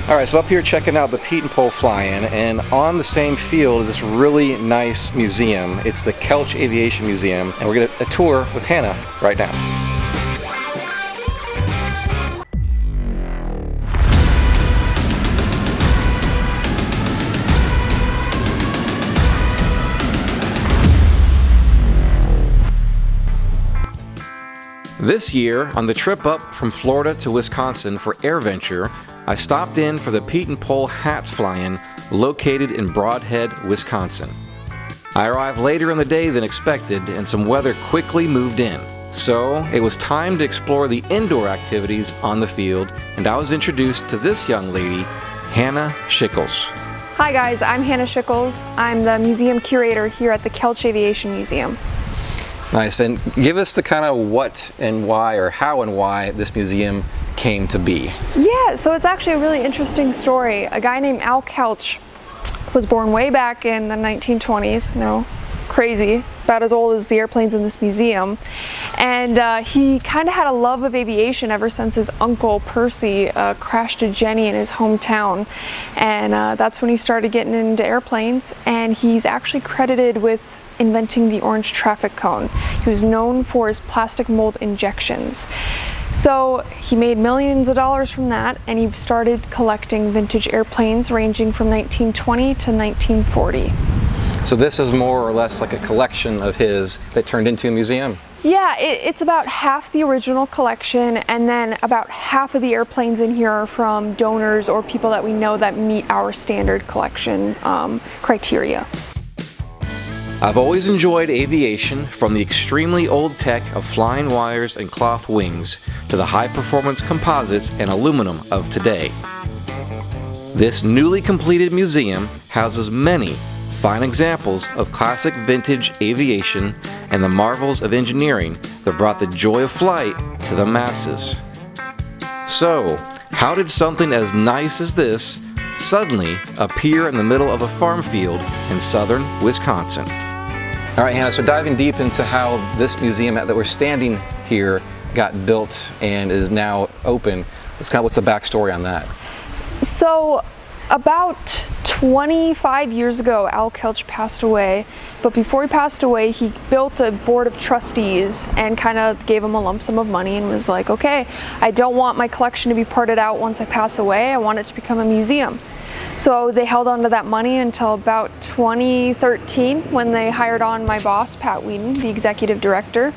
All right, so up here checking out the Pete and Pole fly-in, and on the same field is this really nice museum. It's the Kelch Aviation Museum, and we're gonna a tour with Hannah right now. This year, on the trip up from Florida to Wisconsin for AirVenture, I stopped in for the Pete and Pole Hats fly-in located in Brodhead, Wisconsin. I arrived later in the day than expected and some weather quickly moved in. So it was time to explore the indoor activities on the field, and I was introduced to this young lady, Hannah Schickels. Hi guys, I'm Hannah Schickels. I'm the museum curator here at the Kelch Aviation Museum. Nice, and give us the kind of what and why, or how and why this museum came to be. Yeah, so it's actually a really interesting story. A guy named Al Kelch was born way back in the 1920s, crazy, about as old as the airplanes in this museum. And he kind of had a love of aviation ever since his uncle Percy crashed a Jenny in his hometown. And that's when he started getting into airplanes, and he's actually credited with inventing the orange traffic cone. He was known for his plastic mold injections. So he made millions of dollars from that, and he started collecting vintage airplanes ranging from 1920 to 1940. So this is more or less like a collection of his that turned into a museum? Yeah, it's about half the original collection, and then about half of the airplanes in here are from donors or people that we know that meet our standard collection criteria. I've always enjoyed aviation, from the extremely old tech of flying wires and cloth wings to the high-performance composites and aluminum of today. This newly completed museum houses many fine examples of classic vintage aviation and the marvels of engineering that brought the joy of flight to the masses. So, how did something as nice as this suddenly appear in the middle of a farm field in southern Wisconsin? All right, Hannah, so diving deep into how this museum that we're standing here got built and is now open, what's the backstory on that? So about 25 years ago, Al Kelch passed away, but before he passed away, he built a board of trustees and kind of gave them a lump sum of money and was like, okay, I don't want my collection to be parted out once I pass away, I want it to become a museum. So they held on to that money until about 2013 when they hired on my boss, Pat Whedon, the executive director.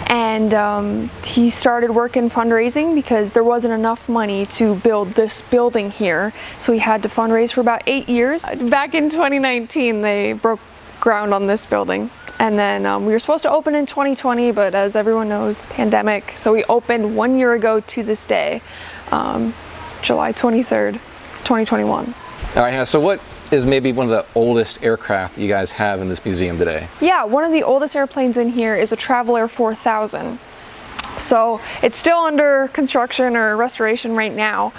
And he started working fundraising because there wasn't enough money to build this building here. So he had to fundraise for about 8 years. Back in 2019, they broke ground on this building. And then we were supposed to open in 2020, but as everyone knows, the pandemic. So we opened 1 year ago to this day, July 23rd. 2021. All right, Hannah, so what is maybe one of the oldest aircraft that you guys have in this museum today? Yeah, one of the oldest airplanes in here is a Travelair 4000. So it's still under construction or restoration right now.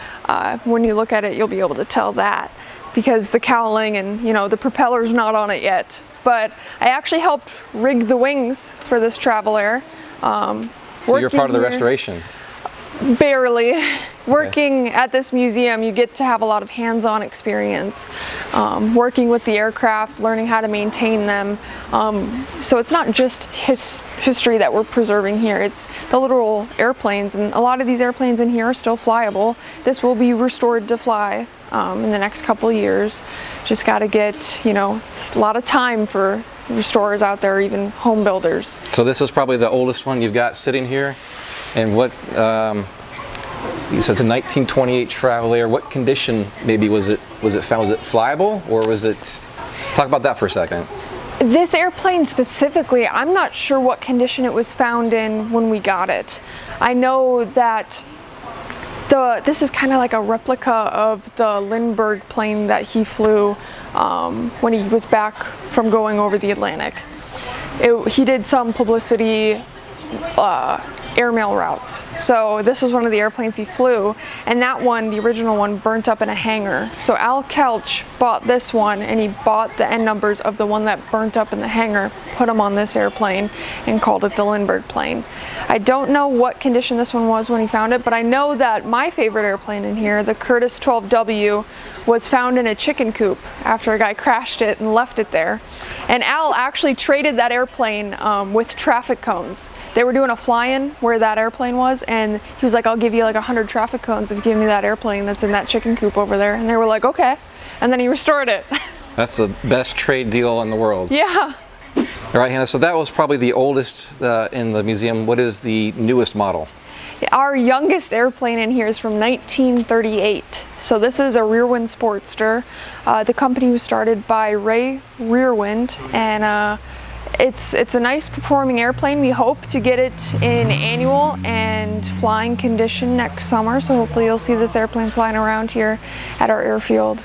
When you look at it, you'll be able to tell that because the cowling and the propeller's not on it yet. But I actually helped rig the wings for this Travelair. So you're part of the restoration? Barely. Working at this museum, you get to have a lot of hands-on experience, working with the aircraft, learning how to maintain them. So it's not just history that we're preserving here, it's the literal airplanes, and a lot of these airplanes in here are still flyable. This will be restored to fly in the next couple years. Just got to get, it's a lot of time for restorers out there, even home builders. So this is probably the oldest one you've got sitting here. And what, so it's a 1928 Travelair. What condition maybe was it found? Was it flyable, or was it, talk about that for a second. This airplane specifically, I'm not sure what condition it was found in when we got it. I know that this is kind of like a replica of the Lindbergh plane that he flew when he was back from going over the Atlantic. He did some publicity airmail routes. So this was one of the airplanes he flew, and that one, the original one, burnt up in a hangar. So Al Kelch bought this one, and he bought the end numbers of the one that burnt up in the hangar, put them on this airplane, and called it the Lindbergh plane. I don't know what condition this one was when he found it, but I know that my favorite airplane in here, the Curtiss 12W, was found in a chicken coop after a guy crashed it and left it there. And Al actually traded that airplane with traffic cones. They were doing a fly-in where that airplane was, and he was like, I'll give you like 100 traffic cones if you give me that airplane that's in that chicken coop over there. And they were like, okay. And then he restored it. That's the best trade deal in the world. Yeah. All right, Hannah, so that was probably the oldest in the museum. What is the newest model? Our youngest airplane in here is from 1938. So this is a Rearwind Sportster. The company was started by Ray Rearwind, and it's a nice performing airplane. We hope to get it in annual and flying condition next summer. So hopefully you'll see this airplane flying around here at our airfield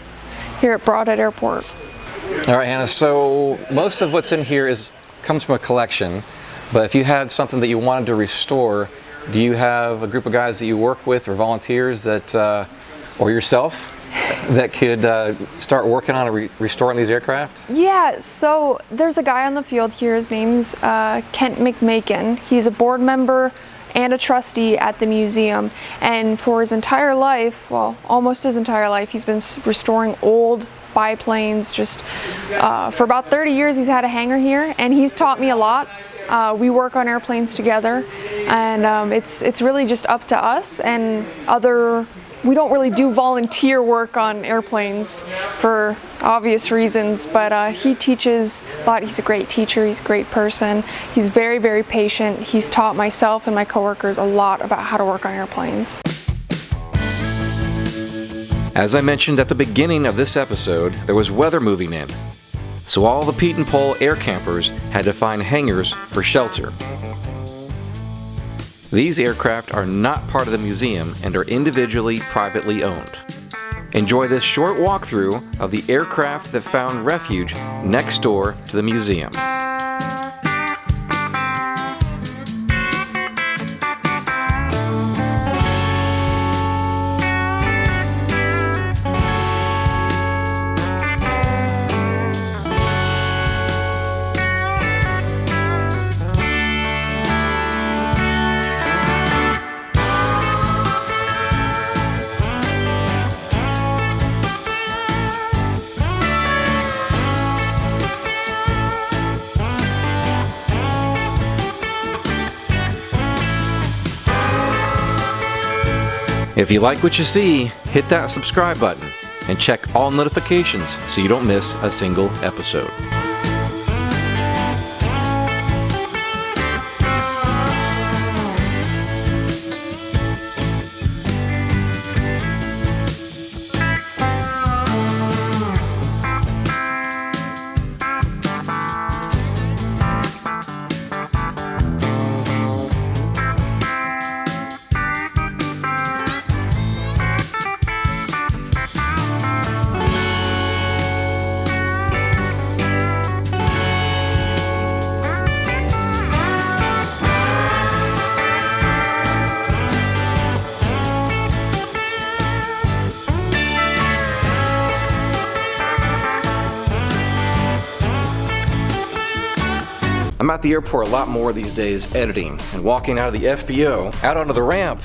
here at Brodhead Airport. All right, Hannah, so most of what's in here comes from a collection, but if you had something that you wanted to restore, do you have a group of guys that you work with or volunteers that, or yourself, that could start working on restoring these aircraft? Yeah, so there's a guy on the field here. His name's Kent McMakin. He's a board member and a trustee at the museum. And for his entire life, well, almost his entire life, he's been restoring old biplanes. Just for about 30 years, he's had a hangar here, and he's taught me a lot. We work on airplanes together, and it's really just up to us and we don't really do volunteer work on airplanes for obvious reasons, but he teaches a lot. He's a great teacher, he's a great person, he's very, very patient. He's taught myself and my coworkers a lot about how to work on airplanes. As I mentioned at the beginning of this episode, there was weather moving in. So all the Pete and Pole air campers had to find hangars for shelter. These aircraft are not part of the museum and are individually, privately owned. Enjoy this short walkthrough of the aircraft that found refuge next door to the museum. If you like what you see, hit that subscribe button and check all notifications so you don't miss a single episode. I'm at the airport a lot more these days editing, and walking out of the FBO out onto the ramp,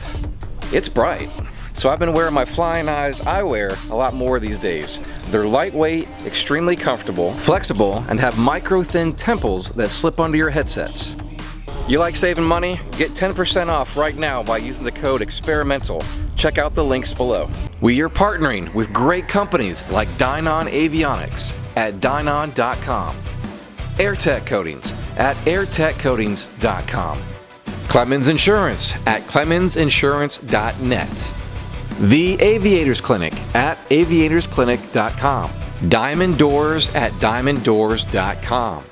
it's bright. So I've been wearing my Flying Eyes eyewear a lot more these days. They're lightweight, extremely comfortable, flexible, and have micro-thin temples that slip under your headsets. You like saving money? Get 10% off right now by using the code EXPERIMENTAL. Check out the links below. We are partnering with great companies like Dynon Avionics at dynon.com, AirTech Coatings at airtechcoatings.com, Clemens Insurance at clemensinsurance.net, The Aviators Clinic at aviatorsclinic.com, Diamond Doors at diamonddoors.com,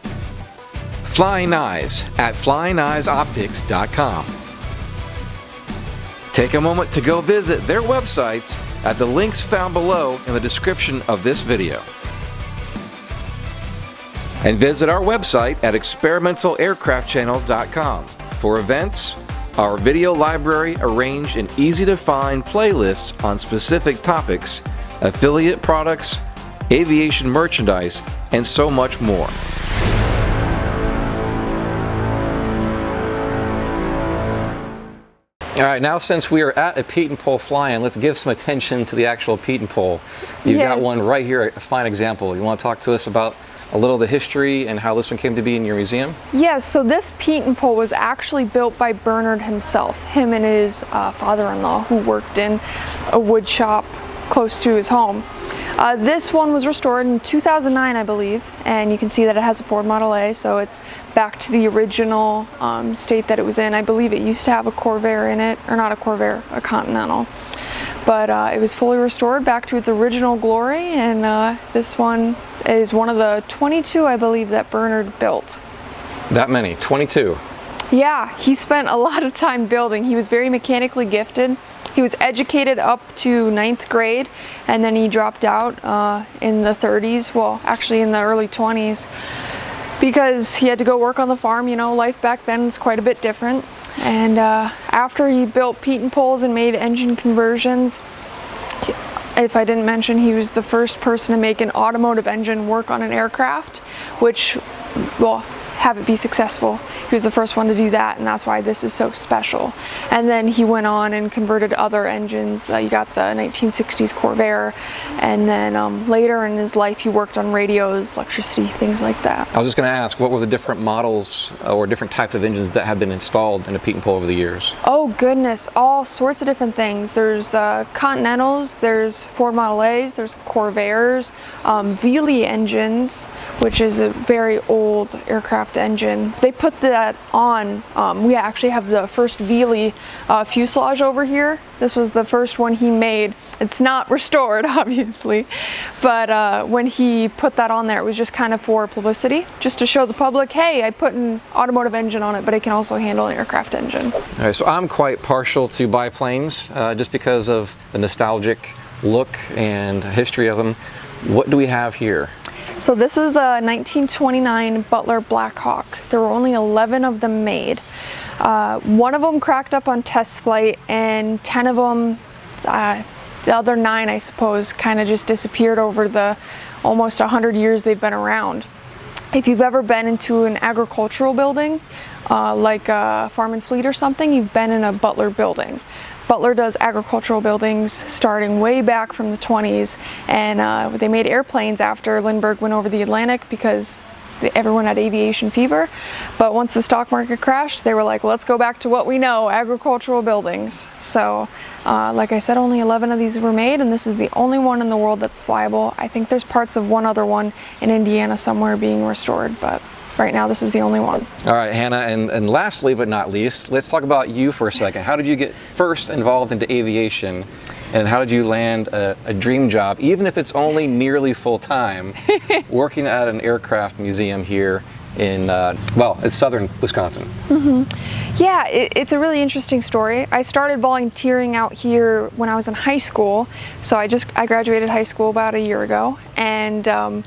Flying Eyes at flyingeyesoptics.com. Take a moment to go visit their websites at the links found below in the description of this video. And visit our website at experimentalaircraftchannel.com for events, Our video library arranged in easy-to-find playlists on specific topics, affiliate products, aviation merchandise, and so much more. All right, now since we are at a Pete and Pole fly-in, let's give some attention to the actual Pete and Pole. You've got one right here, a fine example. You want to talk to us about a little of the history and how this one came to be in your museum? Yes, so this Pete and Pole was actually built by Bernard himself, him and his father-in-law, who worked in a wood shop close to his home. This one was restored in 2009, I believe, and you can see that it has a Ford Model A, so it's back to the original state that it was in. I believe it used to have a Corvair in it, or not a Corvair, a Continental. But it was fully restored back to its original glory, and this one is one of the 22, I believe, that Bernard built. That many? 22? Yeah, he spent a lot of time building. He was very mechanically gifted. He was educated up to 9th grade, and then he dropped out in the 30s, well, actually in the early 20s, because he had to go work on the farm. You know, life back then was quite a bit different. And after he built Pete and Poles and made engine conversions, if I didn't mention, he was the first person to make an automotive engine work on an aircraft, which, well, have it be successful. He was the first one to do that, and that's why this is so special. And then he went on and converted other engines. You got the 1960s Corvair, and then later in his life he worked on radios, electricity, things like that. I was just going to ask, what were the different models or different types of engines that have been installed in a Pete and Pole over the years? Oh goodness, all sorts of different things. There's Continentals, there's Ford Model A's, there's Corvairs, Velie engines, which is a very old aircraft engine. They put that on. We actually have the first Velie fuselage over here. This was the first one he made. It's not restored, obviously, but when he put that on there, it was just kind of for publicity, just to show the public, hey, I put an automotive engine on it, but it can also handle an aircraft engine. All right, so I'm quite partial to biplanes just because of the nostalgic look and history of them. What do we have here? So this is a 1929 Butler Blackhawk. There were only 11 of them made. One of them cracked up on test flight, and 10 of them, the other 9, I suppose, kind of just disappeared over the almost 100 years they've been around. If you've ever been into an agricultural building, like a Farm and Fleet or something, you've been in a Butler building. Butler does agricultural buildings starting way back from the 20s, and they made airplanes after Lindbergh went over the Atlantic because everyone had aviation fever. But once the stock market crashed, they were like, let's go back to what we know, agricultural buildings. So like I said, only 11 of these were made, and this is the only one in the world that's flyable. I think there's parts of one other one in Indiana somewhere being restored, but right now this is the only one. All right, Hannah, and lastly but not least, let's talk about you for a second. How did you get first involved into aviation, and how did you land a dream job, even if it's only nearly full-time, working at an aircraft museum here in, well, it's southern Wisconsin? Mm-hmm. Yeah, it's a really interesting story. I started volunteering out here when I was in high school, so I graduated high school about a year ago, and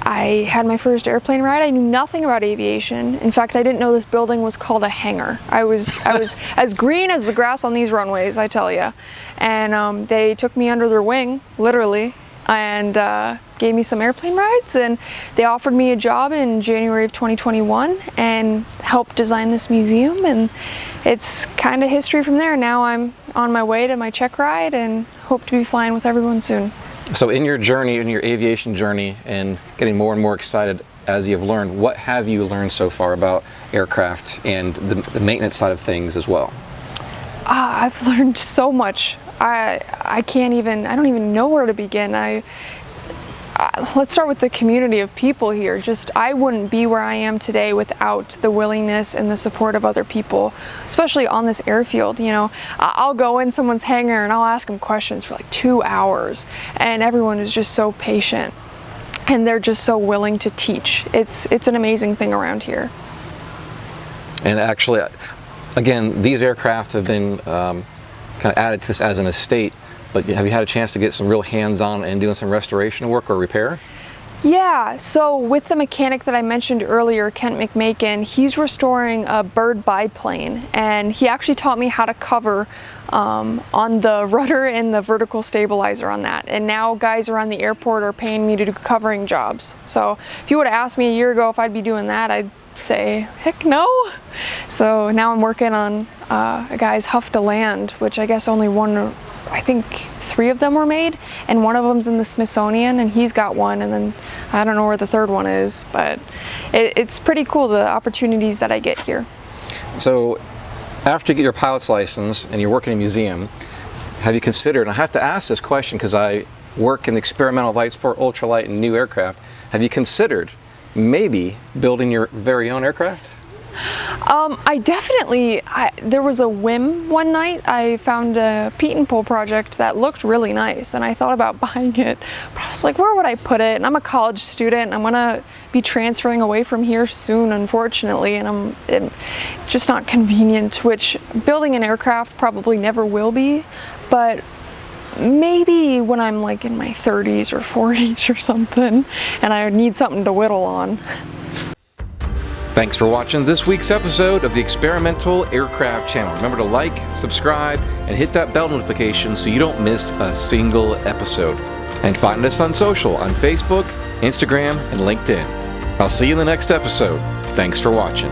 I had my first airplane ride. I knew nothing about aviation. In fact, I didn't know this building was called a hangar. I was as green as the grass on these runways, I tell you. And they took me under their wing, literally, and gave me some airplane rides. And they offered me a job in January of 2021 and helped design this museum. And it's kind of history from there. Now I'm on my way to my check ride and hope to be flying with everyone soon. So in your journey, in your aviation journey, and getting more and more excited as you've learned, what have you learned so far about aircraft and the maintenance side of things as well? I've learned so much. I don't even know where to begin. Let's start with the community of people here. I wouldn't be where I am today without the willingness and the support of other people, especially on this airfield. You know, I'll go in someone's hangar and I'll ask them questions for like 2 hours, and everyone is just so patient, and they're just so willing to teach. It's an amazing thing around here. And actually, again, these aircraft have been kind of added to this as an estate. But have you had a chance to get some real hands-on and doing some restoration work or repair? Yeah, so with the mechanic that I mentioned earlier, Kent McMakin, he's restoring a bird biplane, and he actually taught me how to cover on the rudder and the vertical stabilizer on that. And now guys around the airport are paying me to do covering jobs. So if you would have asked me a year ago if I'd be doing that, I'd say, heck no. So now I'm working on a guy's Huff to Land, which I guess only one, I think 3 of them were made, and one of them's in the Smithsonian, and he's got one, and then I don't know where the 3rd one is, but it's pretty cool, the opportunities that I get here. So after you get your pilot's license and you're working in a museum, have you considered, and I have to ask this question because I work in the experimental light sport, ultralight, and new aircraft, have you considered maybe building your very own aircraft? There was a whim one night. I found a Pete and Pull project that looked really nice, and I thought about buying it, but I was like, where would I put it? And I'm a college student, and I'm gonna be transferring away from here soon, unfortunately, and it's just not convenient, which building an aircraft probably never will be, but maybe when I'm like in my 30s or 40s or something, and I need something to whittle on. Thanks for watching this week's episode of the Experimental Aircraft Channel. Remember to like, subscribe, and hit that bell notification so you don't miss a single episode. And find us on social on Facebook, Instagram, and LinkedIn. I'll see you in the next episode. Thanks for watching.